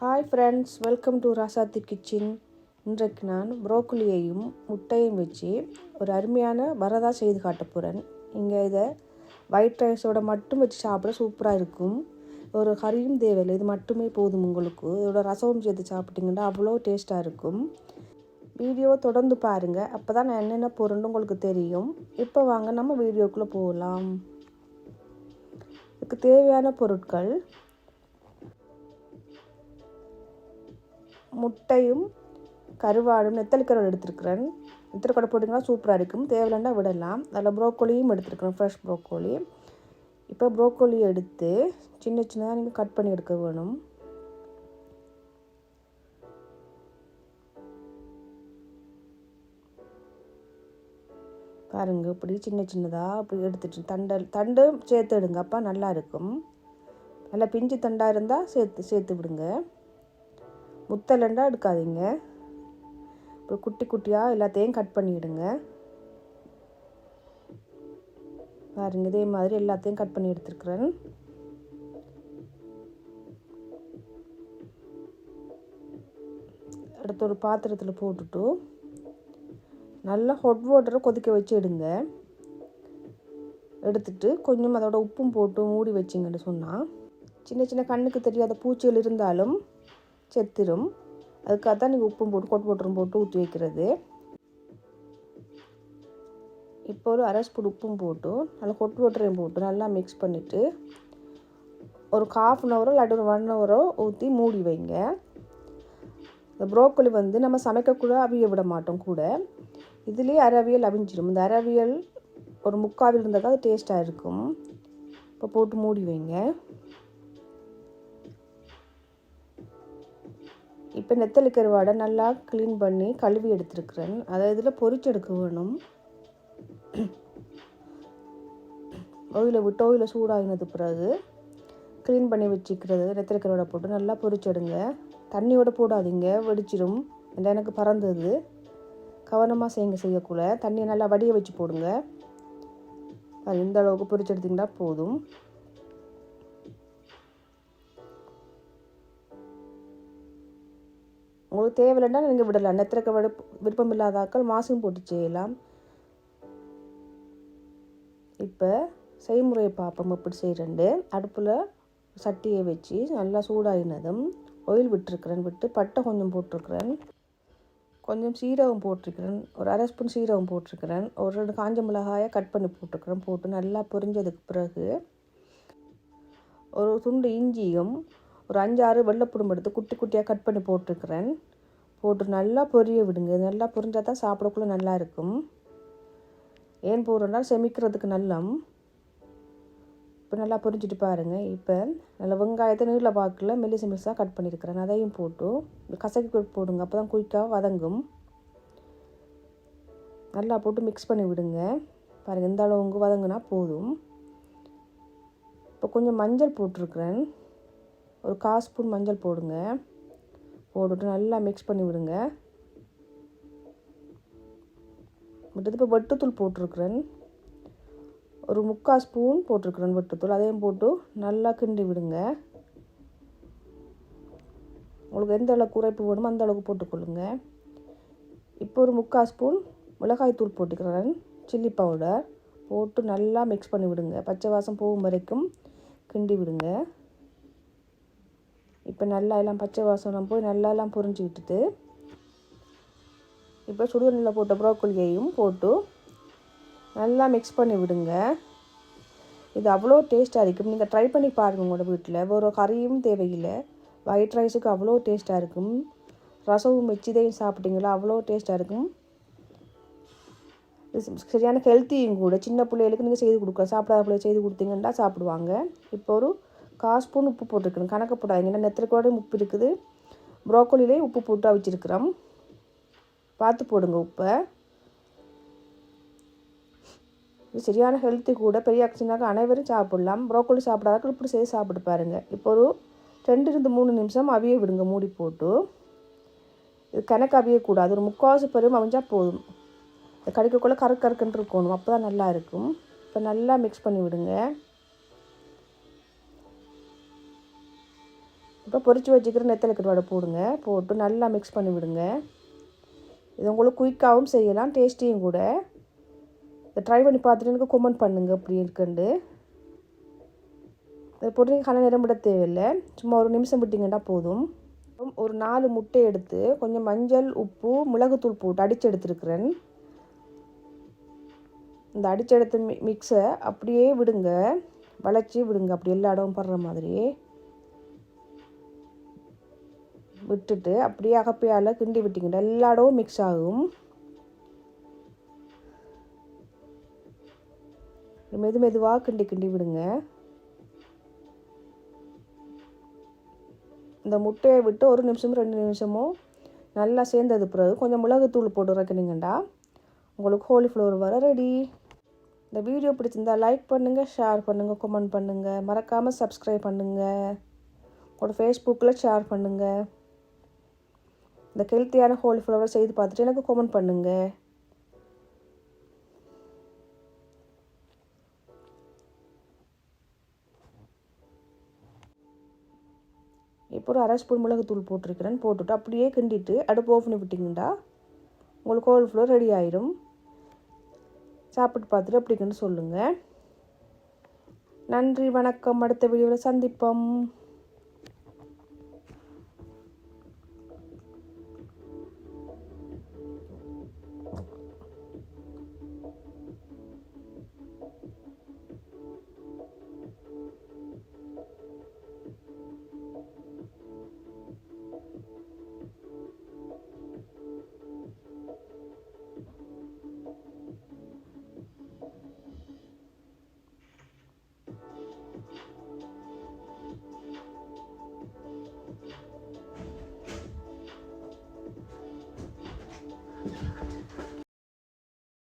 Hi friends, welcome to Rasathi kitchen. இன்றைக்கு நான் ப்ரோக்கோலியையும் முட்டையும் வச்சு ஒரு அருமையான வரதா செய்து காட்ட போகிறேன். இங்கே இதை ஒயிட் ரைஸோட மட்டும் வச்சு சாப்பிட சூப்பராக இருக்கும். ஒரு கறியும் தேவையில்லை, இது மட்டுமே போதும். உங்களுக்கு இதோட ரசமும் சேர்த்து சாப்பிட்டிங்கன்னா அவ்வளோ டேஸ்ட்டாக இருக்கும். வீடியோவை தொடர்ந்து பாருங்கள், அப்போ தான் நான் என்னென்ன போகிறேன்னு உங்களுக்கு தெரியும். இப்போ வாங்க நம்ம வீடியோக்குள்ளே போகலாம். இதுக்கு தேவையான பொருட்கள்: முட்டையும் கருவாடும் நெத்தலி கருவாடு எடுத்துருக்கிறேன். நெத்தலி கருவாடு போட்டிங்கன்னா சூப்பராக இருக்கும். தேவையில்லைன்னா விடலாம். அதில் ப்ரோக்கோலியும் எடுத்துருக்கிறேன், ஃப்ரெஷ் ப்ரோக்கோலி. இப்போ ப்ரோக்கோலி எடுத்து சின்ன சின்னதாக நீங்கள் கட் பண்ணி எடுக்க வேணும். பாருங்கள், இப்படி சின்ன சின்னதாக இப்படி எடுத்துட்டு தண்டு சேர்த்து எடுங்க, அப்போ நல்லா இருக்கும். நல்லா பிஞ்சு தண்டாக இருந்தால் சேர்த்து விடுங்க. முத்தலண்டா எடுக்காதீங்க. இப்போ குட்டி குட்டியாக எல்லாத்தையும் கட் பண்ணிவிடுங்க. பாருங்க, இதே மாதிரி எல்லாத்தையும் கட் பண்ணி எடுத்துருக்குறேன். அடுத்து ஒரு பாத்திரத்தில் போட்டுட்டு நல்லா ஹாட் வாட்டரை கொதிக்க வச்சு எடுங்க. எடுத்துட்டு கொஞ்சம் அதோட உப்பும் போட்டு மூடி வச்சிங்கன்னு சொன்னால் சின்ன சின்ன கண்ணுக்கு தெரியாத பூச்சிகள் இருந்தாலும் செத்துரும். அதுக்காக தான் நீங்கள் உப்பும் போட்டு ஹாட் வாட்டரும் போட்டு ஊற்றி வைக்கிறது. இப்போ ஒரு அரை ஸ்பூன் உப்பும் போட்டு நல்லா ஹாட் வாட்டரையும் போட்டு நல்லா மிக்ஸ் பண்ணிவிட்டு ஒரு 1/2 hour இல்லாட்டி ஒரு 1 hour ஊற்றி மூடி வைங்க. இந்த ப்ரோக்கோலி நம்ம சமைக்கக்கூட அவிய விட மாட்டோம் கூட. இதுலேயே அரவியல் அவிஞ்சிடும். இந்த அரவியல் ஒரு 3/4 இருந்தால் தான் அது டேஸ்ட்டாக இருக்கும். இப்போ போட்டு மூடி வைங்க. இப்போ நெத்தலி கருவாடை நல்லா க்ளீன் பண்ணி கழுவி எடுத்துருக்குறேன். அதை இதில் பொரிச்சு எடுக்க வேணும். ஓயில சூடாகினது பிறகு க்ளீன் பண்ணி வச்சுக்கிறது நெத்தலி கருவாடை போட்டு நல்லா பொரிச்செடுங்க. தண்ணியோட போடாதீங்க, வெடிச்சிடும். எனக்கு பறந்தது. கவனமாக செய்யக்குள்ள தண்ணியை நல்லா வடிய வச்சு போடுங்க. அது இந்த அளவுக்கு பொரிச்சு எடுத்திங்கன்னா போதும். உங்களுக்கு தேவையில்லைன்னா நீங்கள் விடலாம். நெத்தலி கருவாடு விருப்பம் இல்லாதாக்கள் மாசும் போட்டு செய்யலாம். இப்போ செய்முறையை பார்ப்போம் எப்படி செய்கிறேன்ட்டு. அடுப்பில் சட்டியை வச்சு நல்லா சூடாகினதும் ஆயில் விட்டு பட்டை கொஞ்சம் போட்டிருக்கிறேன், கொஞ்சம் சீரகம் போட்டிருக்கிறேன், ஒரு அரை ஸ்பூன் சீரகம் போட்டிருக்கிறேன், ஒரு 2 காஞ்ச மிளகாயை கட் பண்ணி போட்டிருக்கிறேன். போட்டு நல்லா பொரிஞ்சதுக்கு பிறகு ஒரு துண்டு இஞ்சியும் ஒரு 5-6 வெள்ளைப்பூடும் எடுத்து குட்டி குட்டியாக கட் பண்ணி போட்டிருக்கிறேன். போட்டு நல்லா பொரிய விடுங்க. நல்லா பொரிஞ்சால் தான் சாப்பிடக்குள்ள நல்லா இருக்கும். ஏன் போடுறோன்னா செமிக்கிறதுக்கு நல்லம். இப்போ நல்லா பொரிஞ்சிட்டு பாருங்கள். இப்போ நல்லா வெங்காயத்தை நீள பாக்கில் மெல்லிசாக கட் பண்ணியிருக்கிறேன். அதையும் போட்டு கசக்கி போடுங்க, அப்போ தான் குயிக்காக வதங்கும். நல்லா போட்டு மிக்ஸ் பண்ணி விடுங்க. பாருங்கள், இந்த அளவுக்கு வதங்கினா போதும். இப்போ கொஞ்சம் மஞ்சள் போட்டிருக்கிறேன், ஒரு 1/4 ஸ்பூன் மஞ்சள் போடுங்க. போட்டுட்டு நல்லா மிக்ஸ் பண்ணி விடுங்க. இப்போ வெட்டுத்தூள் போட்டிருக்கிறேன், ஒரு 3/4 ஸ்பூன் போட்டிருக்கிறேன் வெட்டுத்தூள். அதையும் போட்டு நல்லா கிண்டி விடுங்க. உங்களுக்கு எந்த அளவுக்கு குறைப்பு வேணுமோ அந்த அளவுக்கு போட்டுக்கொள்ளுங்க. இப்போ ஒரு 3/4 ஸ்பூன் மிளகாய் தூள் போட்டுக்கிறேன், சில்லி பவுடர் போட்டு நல்லா மிக்ஸ் பண்ணி விடுங்க. பச்சை வாசம் போகும் வரைக்கும் கிண்டி விடுங்க. இப்போ நல்லா எல்லாம் பச்சை வாசனம் போய் நல்லா எல்லாம் பொரிஞ்சு விட்டுட்டு இப்போ சுடுதண்ணியில் போட்ட ப்ரோக்கோலியையும் போட்டு நல்லா மிக்ஸ் பண்ணி விடுங்க. இது அவ்வளோ டேஸ்ட்டாக இருக்கும். நீங்கள் ட்ரை பண்ணி பாருங்கள் உங்களோட வீட்டில். ஒரு கறியும் தேவையில்லை, ஒயிட் ரைஸுக்கு அவ்வளோ டேஸ்ட்டாக இருக்கும். ரசமும் வச்சுதையும் சாப்பிட்டீங்களா அவ்வளோ டேஸ்ட்டாக இருக்கும். சரியான ஹெல்த்தியும் கூட. சின்ன பிள்ளைகளுக்கு நீங்கள் செய்து கொடுக்கலாம், சாப்பிடாத பிள்ளைகள் செய்து கொடுத்தீங்கன்னா சாப்பிடுவாங்க. இப்போ ஒரு 1/4 ஸ்பூன் உப்பு போட்டிருக்கணும், கணக்கு போடாதீங்க. ஏன்னா நெத்தலி கருவாடு உப்பு இருக்குது, ப்ரோக்கோலிலே உப்பு போட்டு வச்சுருக்கிறோம். பார்த்து போடுங்க உப்பை. இது சரியான ஹெல்த்தி கூட. பெரிய ஆக்சினாக்க அனைவரும் சாப்பிடலாம். ப்ரோக்கோலி சாப்பிடாத இப்படி செய்து சாப்பிட்டு பாருங்கள். இப்போ ஒரு 2-3 நிமிஷம் அவிய விடுங்க மூடி போட்டு. இது கணக்கு அவியக்கூடாது, ஒரு 3/4 பருவம் அவிஞ்சால் போதும். கடிக்கக்குள்ளே கருக்குன்னு இருக்கணும், அப்போ தான் நல்லா இருக்கும். இப்போ நல்லா மிக்ஸ் பண்ணி விடுங்க. இப்போ பொரித்து வச்சுக்கிற நெத்தலை கருவாடை போடுங்க. போட்டு நல்லா மிக்ஸ் பண்ணி விடுங்க. இது உங்களுக்கு குயிக்காகவும் செய்யலாம், டேஸ்டியும் கூட. இதை ட்ரை பண்ணி பார்த்துட்டு எனக்கு கமெண்ட் பண்ணுங்கள் அப்படி இருக்குண்டு. இதை போட்டு நீங்கள் கன நேரம் விட தேவையில்லை, சும்மா ஒரு நிமிஷம் விட்டிங்கன்னா போதும். ஒரு 4 முட்டை எடுத்து கொஞ்சம் மஞ்சள், உப்பு, மிளகுத்தூள் போட்டு அடித்து எடுத்துருக்குறேன். இந்த அடிச்செடுத்த மிக்ஸை அப்படியே விடுங்க, வளைச்சி விடுங்க, அப்படி எல்லா இடமும் படுற மாதிரி விட்டுட்டு அப்படியே அகப்பையால் கிண்டி விட்டிங்கன்னா எல்லா இடமும் மிக்ஸ் ஆகும். மெதுவாக கிண்டி கிண்டி விடுங்க. இந்த முட்டையை விட்டு 1 நிமிஷமோ 2 நிமிஷமோ நல்லா சேர்ந்தது பிறகு கொஞ்சம் மிளகுத்தூள் போட்டு இறக்குனீங்கண்டா உங்களுக்கு காலிஃப்ளவர் வர ரெடி. இந்த வீடியோ பிடிச்சிருந்தா லைக் பண்ணுங்கள், ஷேர் பண்ணுங்கள், கமெண்ட் பண்ணுங்கள். மறக்காமல் சப்ஸ்கிரைப் பண்ணுங்கள். உங்களோட ஃபேஸ்புக்கில் ஷேர் பண்ணுங்கள். இந்த ஹெல்த்தியான காலிஃப்ளவர் செய்து பார்த்துட்டு எனக்கு கமெண்ட் பண்ணுங்கள். இப்போ ஒரு 1/2 ஸ்பூன் மிளகுத்தூள் போட்டிருக்கிறேன். போட்டுட்டு அப்படியே கிண்டிட்டு அடுப்பு ஆஃப் பண்ணி விட்டிங்கன்னா உங்களுக்கு காலிஃப்ளவர் ரெடி ஆயிடும். சாப்பிட்டு பார்த்துட்டு அப்படிங்கன்னு சொல்லுங்கள். நன்றி, வணக்கம். அடுத்த வீடியோவில் சந்திப்போம்.